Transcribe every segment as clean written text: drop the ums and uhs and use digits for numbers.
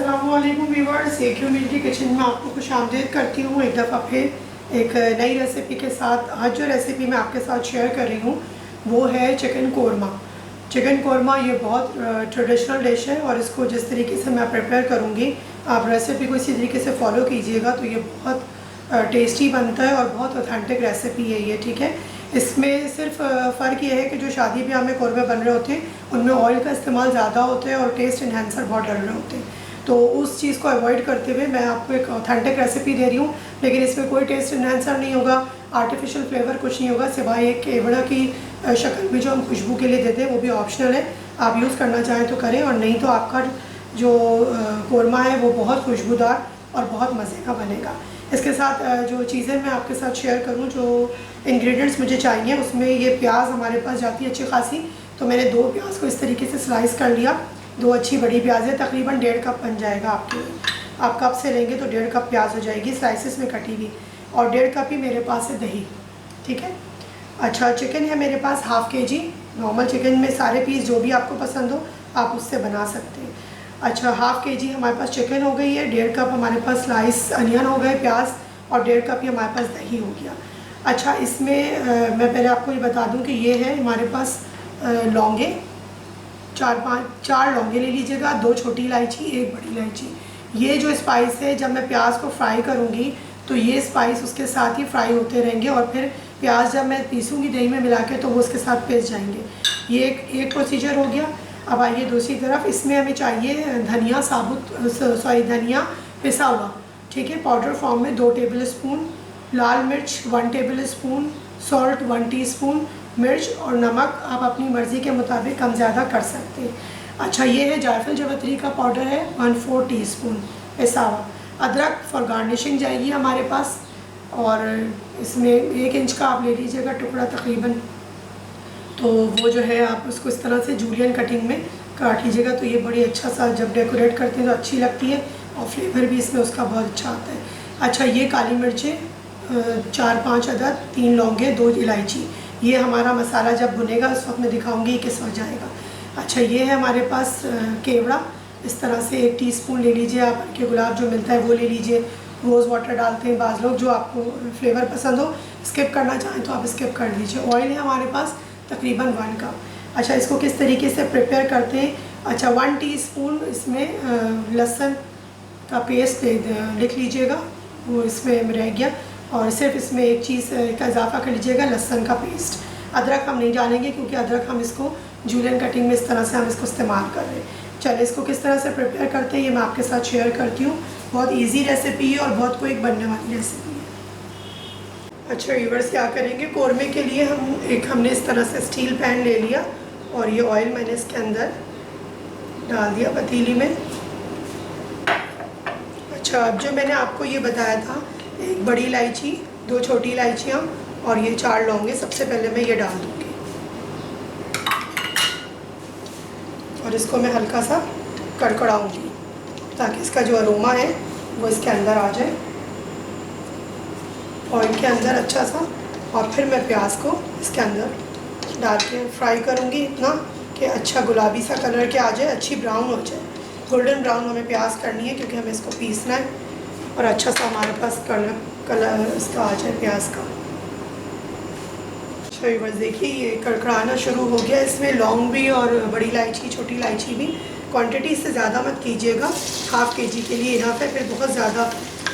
अस्सलामुअलैकुम viewers, क्यूमिलिटी kitchen में आपको खुशामदीद करती हूँ एक दफ़ा फिर एक नई रेसिपी के साथ। आज जो रेसिपी मैं आपके साथ शेयर कर रही हूँ वो है चिकन कौरमा। चिकन कौरमा ये बहुत ट्रेडिशनल डिश है और इसको जिस तरीके से मैं प्रिपेयर करूँगी आप रेसिपी को इसी तरीके से फॉलो कीजिएगा तो ये बहुत टेस्टी बनता है और बहुत ऑथेंटिक रेसिपी है ये, ठीक है। इसमें सिर्फ फ़र्क ये है कि जो शादी ब्याह में कौरमे बन रहे होते हैं उनमें ऑयल का इस्तेमाल ज़्यादा होता है और टेस्ट इन्हेंसर बहुत डल रहे होते हैं, तो उस चीज़ को अवॉइड करते हुए मैं आपको एक ऑथेंटिक रेसिपी दे रही हूँ। लेकिन इसमें कोई टेस्ट इन्हेंसर नहीं होगा, आर्टिफिशियल फ्लेवर कुछ नहीं होगा, सिवाय एक केवड़ा की शक्ल में जो हम खुशबू के लिए देते हैं वो भी ऑप्शनल है, आप यूज़ करना चाहें तो करें, और नहीं तो आपका जो कौरमा है वो बहुत खुशबूदार और बहुत मज़े का बनेगा। इसके साथ जो चीज़ें मैं आपके साथ शेयर करूं, जो इंग्रेडिएंट्स मुझे चाहिए, उसमें ये प्याज हमारे पास जाती है अच्छी खासी, तो मैंने 2 प्याज को इस तरीके से स्लाइस कर लिया। 2 अच्छी बड़ी प्याज है, तकरीबन 1.5 कप बन जाएगा आपके लिए। आप कप से लेंगे तो 1.5 कप प्याज हो जाएगी स्लाइसिस में कटी हुई, और 1.5 कप ही मेरे पास है दही, ठीक है। अच्छा, चिकन है मेरे पास हाफ़ kg। नॉर्मल चिकन में सारे पीस जो भी आपको पसंद हो आप उससे बना सकते हैं। अच्छा, हाफ़ kg हमारे पास चिकन हो गई है, 1.5 कप हमारे पास स्लाइस अनियन हो गए प्याज, और 1.5 कप ही हमारे पास दही हो गया। अच्छा, इसमें मैं पहले आपको ये बता दूं कि ये है हमारे पास लौंगे, 4 लौंगे ले लीजिएगा, 2 छोटी इलायची, 1 बड़ी इलायची। ये जो स्पाइस है जब मैं प्याज को फ्राई करूँगी तो ये स्पाइस उसके साथ ही फ्राई होते रहेंगे, और फिर प्याज जब मैं पीसूँगी दही में मिला के तो वो उसके साथ पिस जाएंगे। ये एक प्रोसीजर हो गया। अब आइए दूसरी तरफ, इसमें हमें चाहिए धनिया धनिया पिसा हुआ, ठीक है, पाउडर फॉर्म में 2 टेबल स्पून, लाल मिर्च 1 टेबल स्पून, सॉल्ट 1 टीस्पून, मिर्च और नमक आप अपनी मर्ज़ी के मुताबिक कम ज़्यादा कर सकते हैं। अच्छा, ये है जायफल जावित्री का पाउडर है 1/4 टीस्पून पिसा हुआ। अदरक फॉर गार्निशिंग जाएगी हमारे पास, और इसमें 1 इंच का आप ले लीजिएगा टुकड़ा तकरीबन, तो वो जो है आप उसको इस तरह से जूलियन कटिंग में काट लीजिएगा, तो ये बड़ी अच्छा सा जब डेकोरेट करते हैं तो अच्छी लगती है और फ्लेवर भी इसमें उसका बहुत अच्छा आता है। अच्छा, ये काली मिर्चें 4-5 अदद, 3 लौंगे, 2 इलायची, ये हमारा मसाला जब भुनेगा उस वक्त मैं दिखाऊंगी किस वक्त जाएगा। अच्छा, ये है हमारे पास केवड़ा, इस तरह से 1 टीस्पून ले लीजिए आप, के गुलाब जो मिलता है वो ले लीजिए। रोज़ वाटर डालते हैं बाज़ लोग, जो आपको फ्लेवर पसंद हो, स्किप करना चाहें तो आप स्किप कर लीजिए। ऑयल है हमारे पास तकरीबन 1 कप। अच्छा, इसको किस तरीके से प्रिपेयर करते हैं। अच्छा, 1 टीस्पून इसमें लहसुन का पेस्ट लिख लीजिएगा, वो इसमें रह गया, और सिर्फ इसमें एक चीज़ का इजाफा कर लीजिएगा, लहसुन का पेस्ट। अदरक हम नहीं डालेंगे क्योंकि अदरक हम इसको जूलियन कटिंग में इस तरह से हम इसको इस्तेमाल कर रहे हैं। चलिए, इसको किस तरह से प्रिपेयर करते हैं ये मैं आपके साथ शेयर करती हूँ। बहुत ईजी रेसिपी है और बहुत क्विक बनने वाली रेसिपी है। अच्छा व्यूअर्स, क्या करेंगे, कौरमे के लिए हमने इस तरह से स्टील पैन ले लिया, और ये ऑयल मैंने इसके अंदर डाल दिया पतीली में। अच्छा, अब जो मैंने आपको ये बताया था, 1 बड़ी इलायची, 2 छोटी इलायचियाँ और ये 4 लौंगे, सबसे पहले मैं ये डाल दूँगी, और इसको मैं हल्का सा कड़कड़ाऊँगी ताकि इसका जो अरोमा है वो इसके अंदर आ जाए ऑयल के अंदर अच्छा सा। और फिर मैं प्याज को इसके अंदर डाल के फ्राई करूँगी इतना कि अच्छा गुलाबी सा कलर के आ जाए, अच्छी ब्राउन हो जाए, गोल्डन ब्राउन हमें प्याज करनी है क्योंकि हमें इसको पीसना है, और अच्छा सा हमारे पास कलर इसका आ जाए प्याज का। अच्छा व्यूअर्स, देखिए ये कड़कड़ाना शुरू हो गया। इसमें लौंग भी और बड़ी इलायची, छोटी इलायची भी, क्वांटिटी से ज़्यादा मत कीजिएगा, हाफ़ kg के लिए इनफ है, फिर बहुत ज़्यादा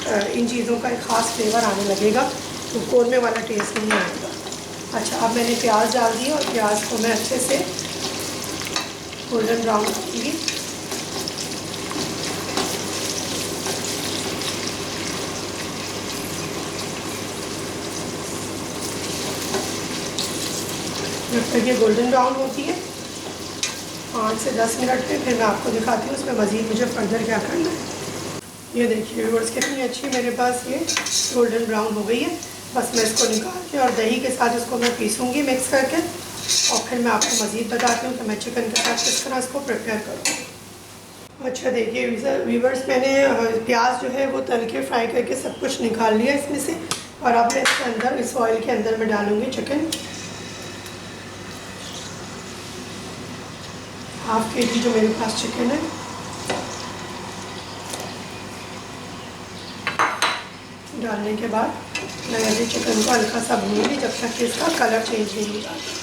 इन चीज़ों का एक ख़ास फ्लेवर आने लगेगा तो कौरमे वाला टेस्ट नहीं आएगा। अच्छा, अब मैंने प्याज डाल दिया और प्याज को मैं अच्छे से गोल्डन ब्राउन करूँगी। जब तक ये गोल्डन ब्राउन होती है 5 से 10 मिनट में, फिर मैं आपको दिखाती हूँ उसमें मज़ीद मुझे फर्दर क्या करना है। ये देखिए व्यूअर्स, कितनी अच्छी मेरे पास ये गोल्डन ब्राउन हो गई है। बस मैं इसको निकाल के और दही के साथ इसको मैं पीसूँगी मिक्स करके, और फिर मैं आपको मज़ीद बताती हूँ कि मैं चिकन के साथ किस तरह इसको प्रिपेयर करूँगी। अच्छा देखिए व्यूअर्स, मैंने प्याज जो है वो तल के फ्राई करके सब कुछ निकाल लिया इसमें से, और अब मैं इसके अंदर, इस ऑयल के अंदर मैं डालूँगी चिकन। हाफ़ kg जो मेरे पास चिकन है, डालने के बाद मैं अभी चिकन को हल्का सा भूनूंगी जब तक कि इसका कलर चेंज नहीं हो जाता।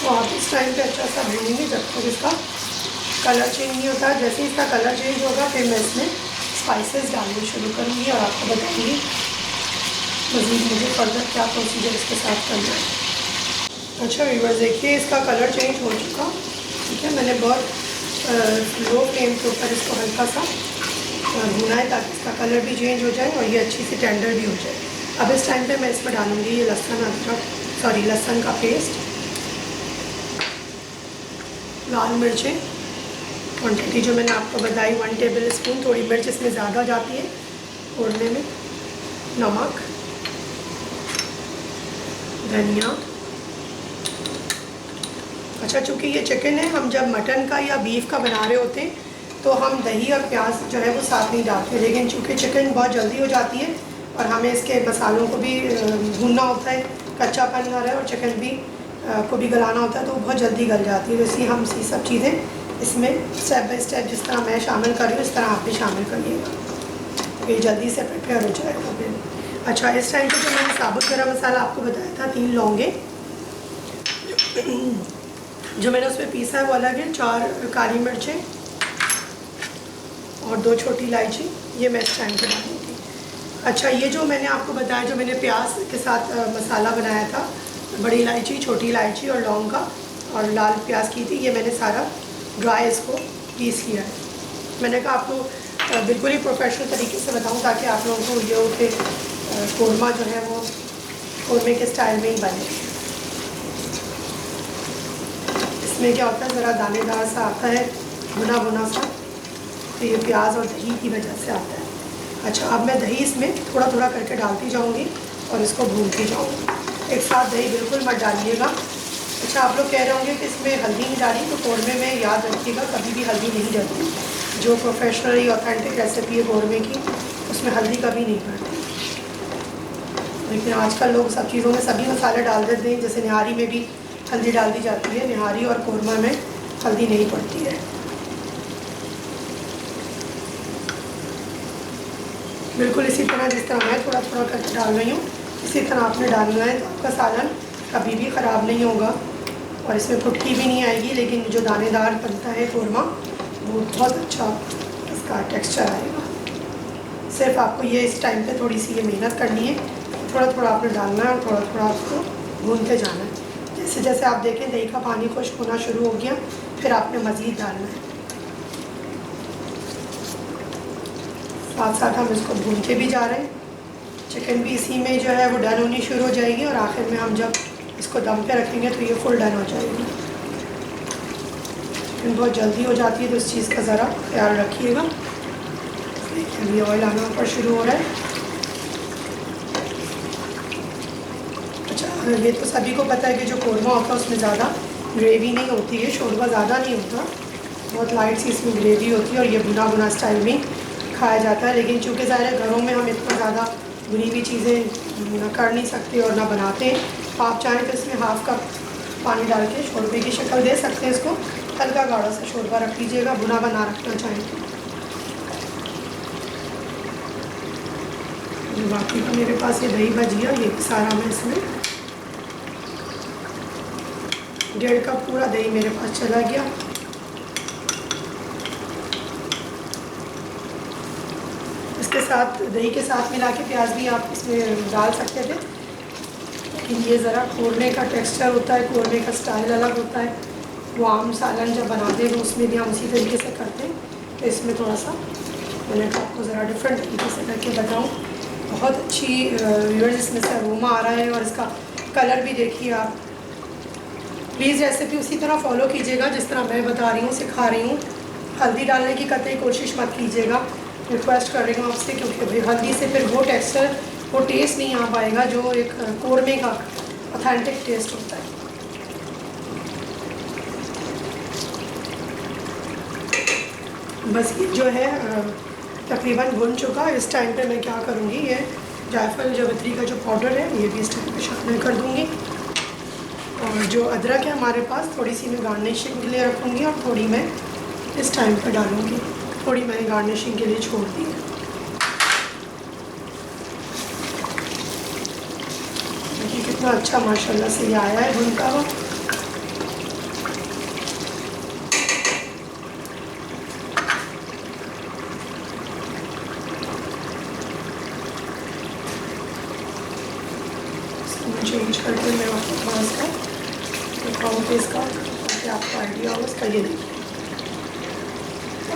तो आप इस टाइम पे अच्छा सा भूनेंगे जब तक इसका कलर चेंज नहीं होता। जैसे इसका कलर चेंज होगा फिर मैं इसमें स्पाइसेस डालने शुरू करूँगी और आपको बताऊँगी मज़ीद मुझे फर्दर क्या प्रोसीजर इसके साथ करना है। अच्छा व्यूअर्स, देखिए इसका कलर चेंज हो चुका। ठीक है, मैंने बहुत लो फ्लेम के ऊपर इसको हल्का सा भुना है ताकि इसका कलर भी चेंज हो जाए और ये अच्छी सी टेंडर भी हो जाए। अब इस टाइम पे मैं इसमें डालूँगी ये लहसुन का पेस्ट, लाल मिर्चें क्वांटिटी जो मैंने आपको बताई 1 टेबल स्पून, थोड़ी मिर्च इसमें ज़्यादा जाती है तोड़ने में, नमक, धनिया। अच्छा, चूँकि ये चिकन है, हम जब मटन का या बीफ का बना रहे होते हैं तो हम दही और प्याज जो है वो साथ नहीं डालते, लेकिन चूँकि चिकन बहुत जल्दी हो जाती है और हमें इसके मसालों को भी भूनना होता है, कच्चापन ना रहे और चिकन भी को भी गलाना होता है तो वो बहुत जल्दी गल जाती है। तो इसलिए हम ये सब चीज़ें इसमें स्टेप बाय स्टेप जिस तरह मैं शामिल कर रही हूँ इस तरह आप भी शामिल करिएगा, तो ये जल्दी से प्रिपेयर हो जाएगा फिर। अच्छा, इस टाइम पे जो मैंने साबुत गरम मसाला आपको बताया था 3 लौंगे जो मैंने उसमें पीसा है वो अलग है, 4 काली मिर्चें और 2 छोटी इलायची, ये मैं इस टाइम पे डालूँगी। अच्छा, ये जो मैंने आपको बताया जो मैंने प्याज के साथ मसाला बनाया था, बड़ी इलायची, छोटी इलायची और लौंग का और लाल प्याज की थी, ये मैंने सारा ड्राई इसको पीस किया है। मैंने कहा आपको बिल्कुल ही प्रोफेशनल तरीके से बताऊं ताकि आप लोगों को ये हो कि कोरमा जो है वो कोरमे के स्टाइल में ही बने। इसमें क्या होता है, ज़रा दानेदार सा आता है, भुना भुना सा, तो ये प्याज और दही की वजह से आता है। अच्छा, अब मैं दही इसमें थोड़ा थोड़ा करके डालती जाऊँगी और इसको भूनती जाऊँगी, एक साथ दही बिल्कुल मत डालिएगा। अच्छा, आप लोग कह रहे होंगे कि इसमें हल्दी नहीं डाली, तो कोरमे में याद रखिएगा कभी भी हल्दी नहीं डलती। जो प्रोफेशनली ऑथेंटिक रेसिपी है कोरमे की उसमें हल्दी कभी नहीं पड़ती, लेकिन आजकल लोग सब चीज़ों में सभी मसाले डाल देते हैं। जैसे निहारी में भी हल्दी डाल दी जाती है, निहारी और कोरमा में हल्दी नहीं पड़ती है। बिल्कुल इसी तरह जिस तरह मैं थोड़ा थोड़ा करके डाल रही हूँ इसी तरह आपने डालना है, तो आपका सालन कभी भी ख़राब नहीं होगा और इसमें फुटकी भी नहीं आएगी, लेकिन जो दानेदार बनता है कोरमा वो बहुत अच्छा इसका टेक्सचर आएगा। सिर्फ आपको ये इस टाइम पे थोड़ी सी ये मेहनत करनी है, थोड़ा थोड़ा आपने डालना है और थोड़ा थोड़ा आपको भूनते जाना है। जैसे जैसे आप देखें दही का पानी खुश्क होना शुरू हो गया, फिर आपने मज़ीद डालना है। साथ साथ हम इसको भूनते भी जा रहे हैं। चिकन भी इसी में जो है वो डन होनी शुरू हो जाएगी और आखिर में हम जब इसको दम पे रखेंगे तो ये फुल डन हो जाएगी। चिकन बहुत जल्दी हो जाती है तो इस चीज़ का ज़रा ख्याल रखिएगा। देखिए अभी ऑयल आना ऊपर शुरू हो रहा है। अच्छा, ये तो सभी को पता है कि जो कोरमा होता है उसमें ज़्यादा ग्रेवी नहीं होती है, शोरबा ज़्यादा नहीं होता, बहुत लाइट सी इसमें ग्रेवी होती है और ये भुना भुना स्टाइल में खाया जाता है। लेकिन चूँकि ज़ाहिर घरों में हम इतना ज़्यादा भुनी हुई चीज़ें कर नहीं सकते और ना बनाते हैं, तो आप चाहें तो इसमें हाफ़ कप पानी डाल के शोरबे की शक्ल दे सकते हैं। इसको हल्का गाढ़ा सा शोरबा रख लीजिएगा, भुना बना रखना चाहें तो। बाकी का मेरे पास ये दही भजिया, ये भी सारा मैं इसमें 1.5 कप पूरा दही मेरे पास चला गया। इसके साथ दही के साथ मिला के प्याज भी आप इसमें डाल सकते थे, लेकिन ये ज़रा कोरमे का टेक्सचर होता है, कोरमे का स्टाइल अलग होता है। वो आम सालन जब बनाते हैं तो उसमें भी हम उसी तरीके से करते हैं, तो इसमें थोड़ा सा मैंने आपको ज़रा डिफरेंट तरीके से करके बताऊँ। बहुत अच्छी व्यूअर्स इसमें से अरोमा आ रहा है और इसका कलर भी देखिए आप। प्लीज़ रेसिपी उसी तरह फॉलो कीजिएगा जिस तरह मैं बता रही हूँ, सिखा रही हूँ। हल्दी डालने की कतई कोशिश मत कीजिएगा, रिक्वेस्ट कर रही हूँ आपसे, क्योंकि भाई हल्दी से फिर वो टेक्सचर, वो टेस्ट नहीं आ पाएगा जो एक कोरमे का ऑथेंटिक टेस्ट होता है। बस ये जो है तकरीबन भुन चुका। इस टाइम पे मैं क्या करूँगी, ये जायफल जावित्री का जो पाउडर है ये भी इस टाइम पे शामिल कर दूँगी। और जो अदरक है हमारे पास, थोड़ी सी मैं गार्निशिंग के लिए रखूँगी और थोड़ी मैं इस टाइम पर डालूँगी। थोड़ी मैंने गार्निशिंग के लिए छोड़ दी है। देखिए कितना अच्छा माशाल्लाह से ये आया है भुनता हुआ। चेंज करके मैं आपको थोड़ा सा दिखाऊँगी इसका, ताकि आपको आइडिया हो इसका। ये देखिए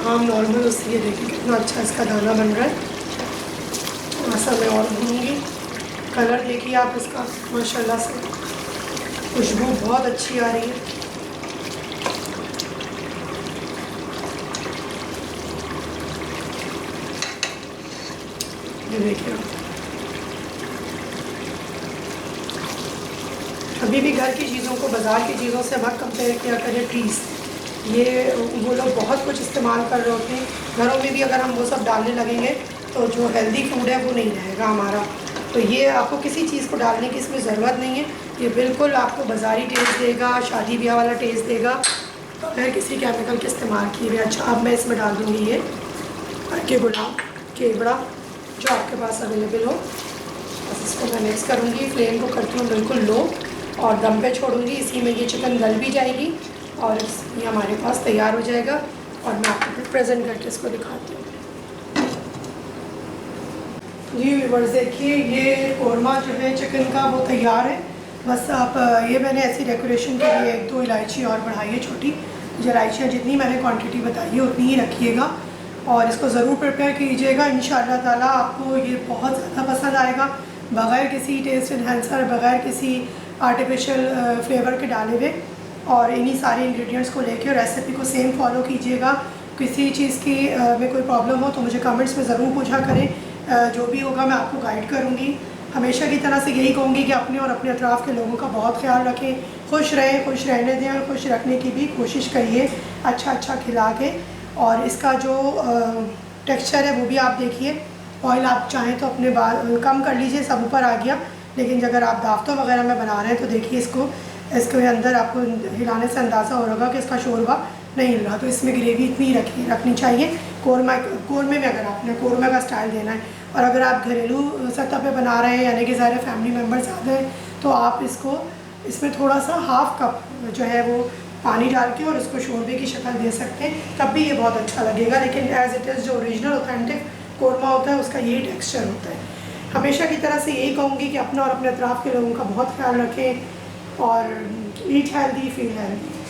आम नॉर्मल उससे ये देखिए कितना अच्छा इसका दाना बन रहा है। थोड़ा सा मैं और भूनूँगी। कलर देखिए आप इसका माशाल्लाह से, खुशबू बहुत अच्छी आ रही है। ये देखिए कभी भी घर की चीज़ों को बाज़ार की चीज़ों से मत कंपेयर किया करें प्लीज़। ये वो लोग बहुत कुछ इस्तेमाल कर रहे होते हैं। घरों में भी अगर हम वो सब डालने लगेंगे तो जो हेल्दी फूड है वो नहीं रहेगा हमारा। तो ये आपको किसी चीज़ को डालने की इसमें ज़रूरत नहीं है। ये बिल्कुल आपको बाज़ारी टेस्ट देगा, शादी ब्याह वाला टेस्ट देगा, बगैर किसी केमिकल के इस्तेमाल किए हुए। अच्छा अब मैं इसमें डाल दूँगी ये के गुलाब केवड़ा जो आपके पास अवेलेबल हो। बस इसको मैं मिक्स करूँगी। फ्लेम को करती हूँ बिल्कुल लो और दम पे छोड़ूंगी। इसी में ये चिकन गल भी जाएगी और ये हमारे पास तैयार हो जाएगा। और मैं आपको फिर प्रेजेंट करके इसको दिखाती हूँ। जी व्यूअर्स देखिए ये कौरमा जो है चिकन का वो तैयार है। बस आप ये मैंने ऐसी डेकोरेशन के लिए 1-2 इलायची और बढ़ाई है छोटी। जो इलायचियाँ जितनी मैंने क्वांटिटी बताई है उतनी ही रखिएगा और इसको ज़रूर प्रिपेयर कीजिएगा। इंशाल्लाह ताला आपको ये बहुत ज़्यादा पसंद आएगा, बग़ैर किसी टेस्ट इन्हेंसर, बग़ैर किसी आर्टिफिशियल फ्लेवर के डाले हुए। और इन्हीं सारे इंग्रेडिएंट्स को लेके और रेसिपी को सेम फॉलो कीजिएगा। किसी चीज़ की में कोई प्रॉब्लम हो तो मुझे कमेंट्स में ज़रूर पूछा करें। जो भी होगा मैं आपको गाइड करूँगी। हमेशा की तरह से यही कहूँगी कि अपने और अपने अतराफ़ के लोगों का बहुत ख्याल रखें, खुश रहें, खुश रहने दें और खुश रखने की भी कोशिश करिए अच्छा अच्छा खिला के। और इसका जो टेक्सचर है वो भी आप देखिए। ऑयल आप चाहें तो अपने बाल कम कर लीजिए, सब ऊपर आ गया। लेकिन अगर आप दावतों वगैरह में बना रहे हैं तो देखिए इसके अंदर आपको हिलाने से अंदाज़ा हो रहा कि इसका शोरबा नहीं हिल रहा। तो इसमें ग्रेवी इतनी रखनी चाहिए। कौरमे में अगर आपने कौरमे का स्टाइल देना है और अगर आप घरेलू सतह पे बना रहे हैं यानी कि सारे फैमिली मेम्बर ज़्यादा हैं तो आप इसमें थोड़ा सा हाफ़ कप जो है वो पानी डाल के और इसको शोरबे की शक्ल दे सकते हैं, तब भी ये बहुत अच्छा लगेगा। लेकिन एज़ इट इज़ जो ओरिजिनल ऑथेंटिक कौरमा होता है उसका यही टेक्सचर होता है। हमेशा की तरह से यही कहूँगी कि अपना और अपने अतराफ़ के लोगों का बहुत ख्याल रखें और ईट हेल्दी फील हेल्दी।